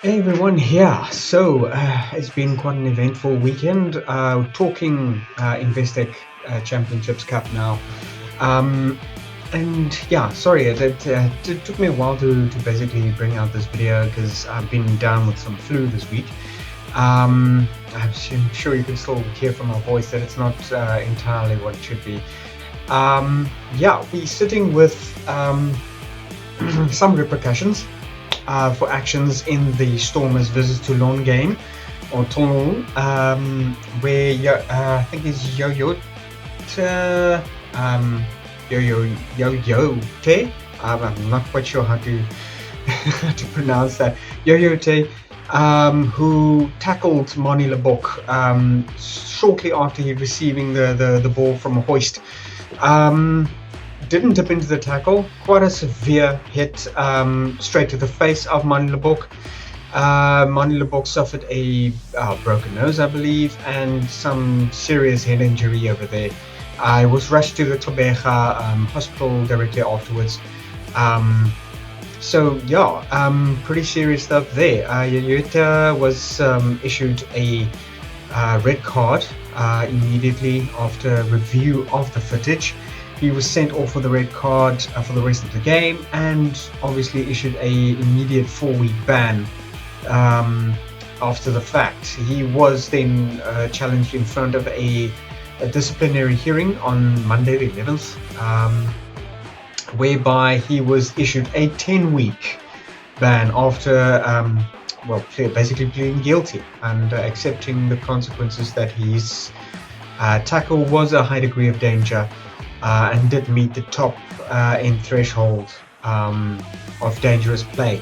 Hey everyone, here. It's been quite an eventful weekend. Talking Investec Championships Cup now. Um, and yeah, sorry, it took me a while to basically bring out this video because I've been down with some flu this week. I'm sure you can still hear from my voice that it's not entirely what it should be. Yeah, we're sitting with some repercussions for actions in the Stormers versus Toulon game, or Toulon, where I think it's um, Yo-Yo-Te. I'm not quite sure how to how to pronounce that. Yo-Yo-Te, who tackled Moni Lebok shortly after he receiving the ball from a hoist. Um, didn't tip into the tackle. Quite a severe hit straight to the face of Mani Lebok. Mani Lebok suffered a broken nose, I believe, and some serious head injury over there. I was rushed to the Tobeja hospital directly afterwards. Pretty serious stuff there. Yuta was issued a red card immediately after review of the footage. He was sent off with a red card for the rest of the game, and obviously issued a immediate 4-week ban after the fact. He was then challenged in front of a disciplinary hearing on Monday the 11th, whereby he was issued a 10-week ban after basically pleading guilty and accepting the consequences that his tackle was a high degree of danger and did meet the top end threshold of dangerous play.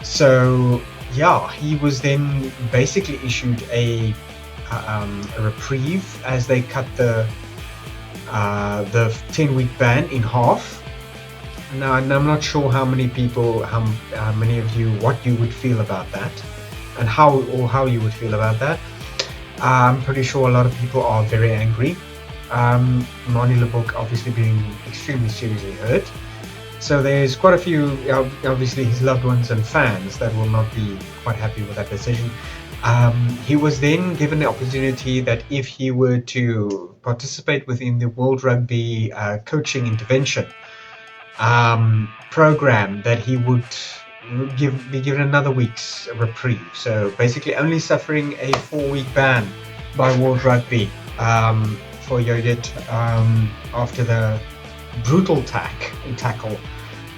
So yeah, he was then basically issued a reprieve as they cut the 10-week ban in half. Now, and I'm not sure how many people, how many of you, what you would feel about that, and how you would feel about that. I'm pretty sure a lot of people are very angry. Moni Lebok obviously being extremely seriously hurt. So there's quite a few, obviously his loved ones and fans that will not be quite happy with that decision. He was then given the opportunity that if he were to participate within the World Rugby coaching intervention program, that he would be given another week's reprieve. So basically only suffering a 4-week ban by World Rugby for Yodit after the brutal tackle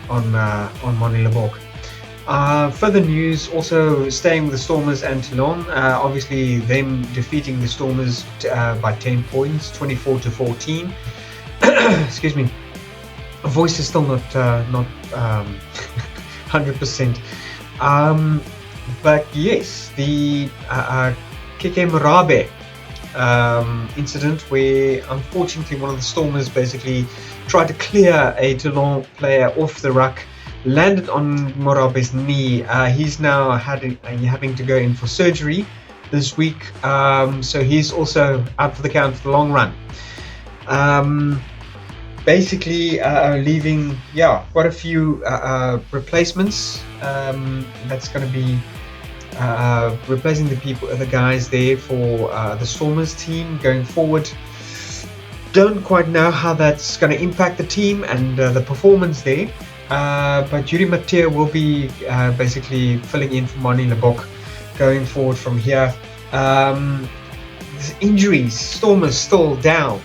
on Moni Lebok. Further news, also staying with the Stormers and Toulon, obviously them defeating the Stormers by 10 points, 24-14. Excuse me. Voice is still not 100%. But yes, the Keke Marabe incident, where unfortunately one of the Stormers basically tried to clear a Toulon player off the ruck, landed on Morabe's knee. He's now having to go in for surgery this week, so he's also out for the count for the long run. Basically leaving quite a few replacements. That's going to be replacing the guys there for the Stormers team going forward. Don't quite know how that's going to impact the team and the performance there, but Yuri Mathieu will be basically filling in for Moni Lebok going forward from here. Injuries, Stormers still down.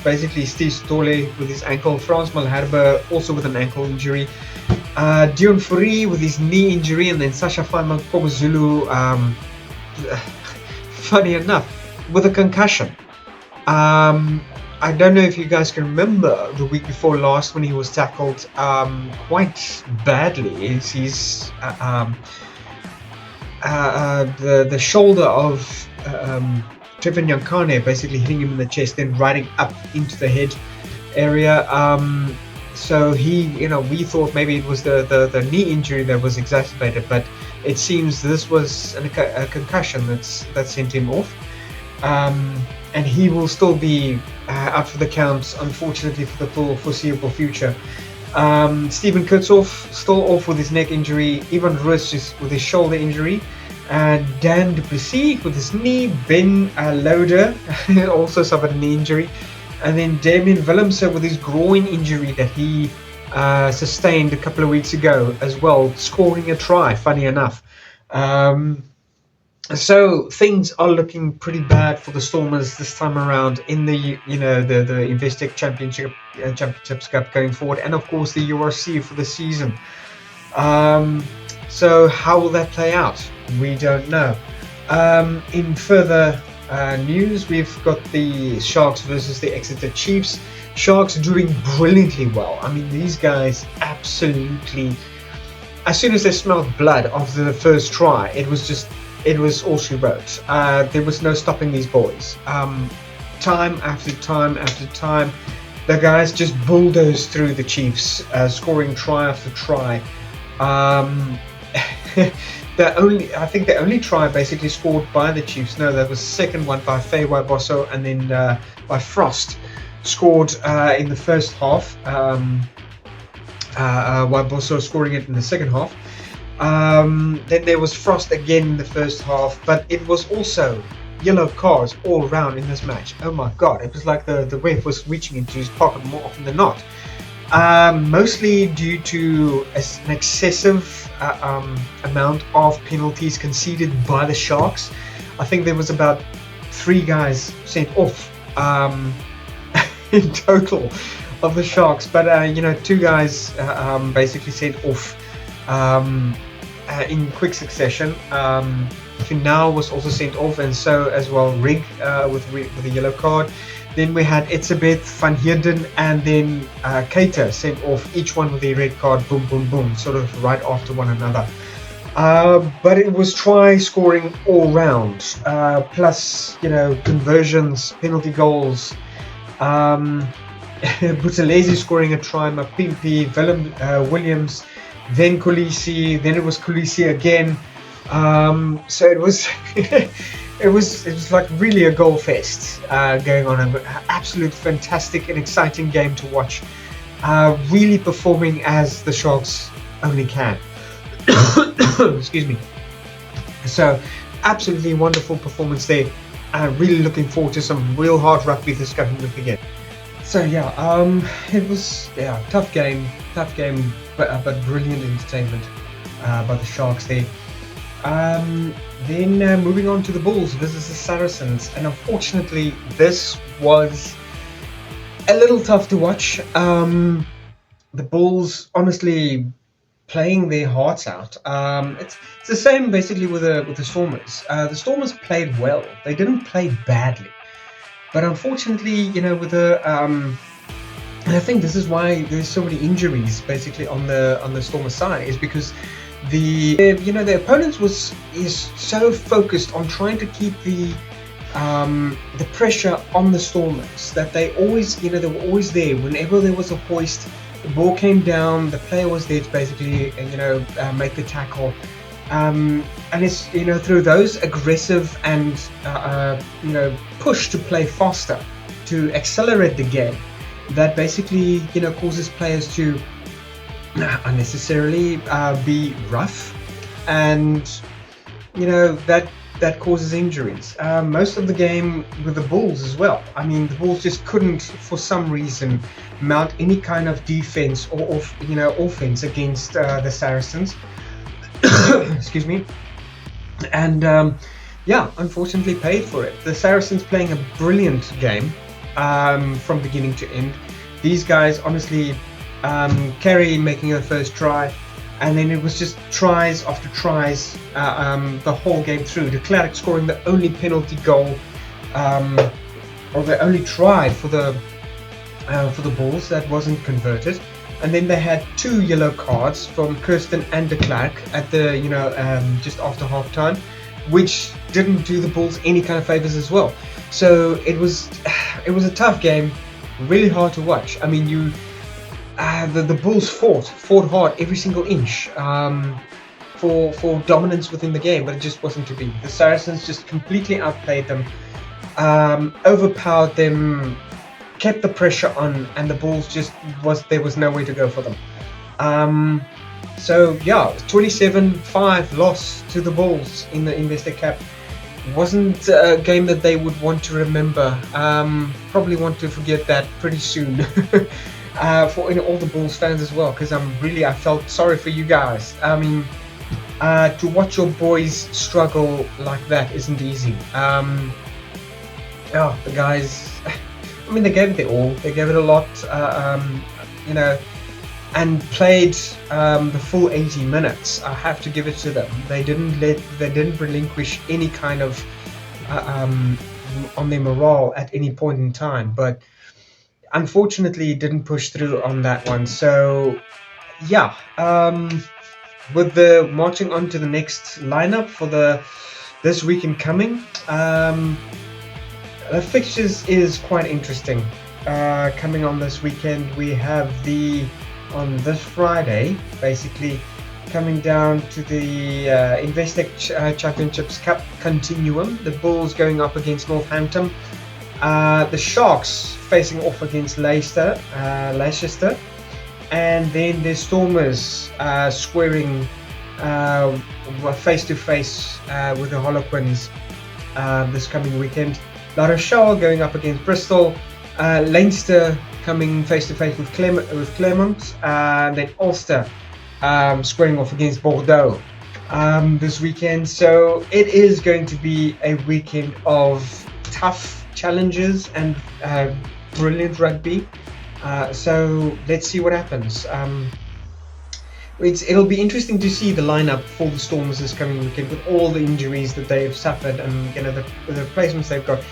Basically Steve Stolle with his ankle, Frans Malherbe also with an ankle injury, Dion Fourie with his knee injury, and then Sasha Faima-Kobuzulu, funny enough, with a concussion. I don't know if you guys can remember the week before last when he was tackled quite badly. He's the shoulder of Trevor Nyankane basically hitting him in the chest, then riding up into the head area. So he, we thought maybe it was the knee injury that was exacerbated, but it seems this was a concussion that sent him off. And he will still be out for the count, unfortunately, for the foreseeable future. Steven Kurtzhoff still off with his neck injury. Ivan Rus with his shoulder injury. Dan Duplessis with his knee. Ben Loader also suffered a knee injury. And then Damien Willemse with his groin injury that he sustained a couple of weeks ago as well, scoring a try, funny enough. So things are looking pretty bad for the Stormers this time around in the the Investec Championships Cup going forward, and of course the URC for the season. So how will that play out? We don't know. In further news, we've got the Sharks versus the Exeter Chiefs. Sharks doing brilliantly well. I mean, these guys absolutely. As soon as they smelled blood after the first try, it was all she wrote. There was no stopping these boys. Time after time after time, the guys just bulldozed through the Chiefs, scoring try after try. I think the only try basically scored by the Chiefs. No, that was the second one by Faye Waiboso, and then by Frost, scored in the first half. Waiboso scoring it in the second half. Then there was Frost again in the first half, but it was also yellow cards all around in this match. Oh my god, it was like the ref was reaching into his pocket more often than not. Mostly due to an excessive amount of penalties conceded by the Sharks. I think there was about 3 guys sent off in total of the Sharks, but 2 guys basically sent off in quick succession. Finau was also sent off, and so as well Rig with a yellow card. Then we had Etzebeth, Van Heerden, and then Keita sent off, each one with a red card, boom, boom, boom, sort of right after one another. But it was try scoring all round, plus conversions, penalty goals. Buthelezi scoring a try, Mapimpi, Williams, then Kolisi, then it was Kolisi again. So it was it was like really a goal fest going on. An absolute fantastic and exciting game to watch. Really performing as the Sharks only can. Excuse me. So absolutely wonderful performance there. Really looking forward to some real hard rugby this coming week again. So yeah, it was tough game, but brilliant entertainment by the Sharks there. Then moving on to the Bulls versus the Saracens, and unfortunately this was a little tough to watch. The Bulls honestly playing their hearts out. It's the same basically with the Stormers. The Stormers played well. They didn't play badly. But unfortunately, with the and I think this is why there's so many injuries basically on the Stormers side, is because the opponents is so focused on trying to keep the pressure on the Stormers that they always they were always there whenever there was a hoist. The ball came down, the player was there to basically make the tackle. And it's through those aggressive and push to play faster, to accelerate the game, that basically causes players to unnecessarily be rough, and that causes injuries. Most of the game with the Bulls as well. I mean, the Bulls just couldn't, for some reason, mount any kind of defense or offense against the Saracens. Excuse me. And unfortunately paid for it. The Saracens playing a brilliant game from beginning to end. These guys honestly, Kerry making her first try, and then it was just tries after tries the whole game through. De Klerk scoring the only penalty goal, or the only try for the Bulls that wasn't converted. And then they had 2 yellow cards from Kirsten and De Klerk at the just after half time, which didn't do the Bulls any kind of favors as well. So it was a tough game, really hard to watch. I mean, the Bulls fought hard every single inch for dominance within the game, but it just wasn't to be. The Saracens just completely outplayed them, overpowered them kept the pressure on, and the Bulls just there was nowhere to go for them. So yeah, 27-5 loss to the Bulls in the Investec Cup. Wasn't a game that they would want to remember. Probably want to forget that pretty soon. For all the Bulls fans as well, because I felt sorry for you guys. I mean, to watch your boys struggle like that isn't easy. The guys, I mean, they gave it their all. They gave it a lot, and played the full 80 minutes. I have to give it to them. They didn't relinquish any kind of on their morale at any point in time. But unfortunately, didn't push through on that one. So yeah, with the marching on to the next lineup for this weekend coming, the fixtures is quite interesting. Coming on this weekend, we have on this Friday, basically coming down to the Investec Championships Cup Continuum. The Bulls going up against Northampton. The Sharks facing off against Leicester, and then the Stormers squaring face to face with the Harlequins this coming weekend. La Rochelle going up against Bristol. Leinster coming face to face with Clermont, and then Ulster squaring off against Bordeaux this weekend. So it is going to be a weekend of tough challenges and brilliant rugby. So let's see what happens. It'll be interesting to see the lineup for the Stormers this coming weekend with all the injuries that they've suffered, and the replacements they've got.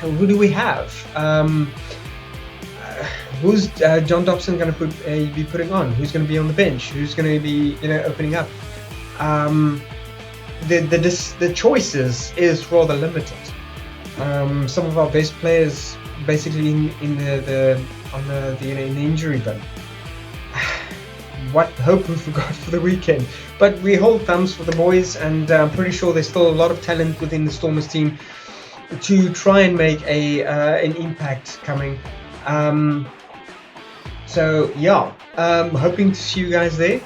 Who do we have? Who's John Dobson going to be putting on? Who's going to be on the bench? Who's going to be opening up? The choices is rather limited. Some of our best players basically in the injury bin. What hope have we got for the weekend? But we hold thumbs for the boys, and I'm pretty sure there's still a lot of talent within the Stormers team to try and make an impact coming. So yeah, hoping to see you guys there.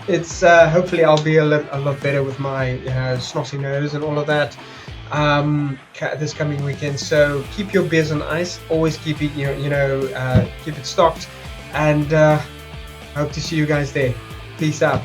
It's hopefully I'll be a lot better with my snotty nose and all of that this coming weekend. So keep your beers on ice. Always keep it keep it stocked, and hope to see you guys there. Peace out.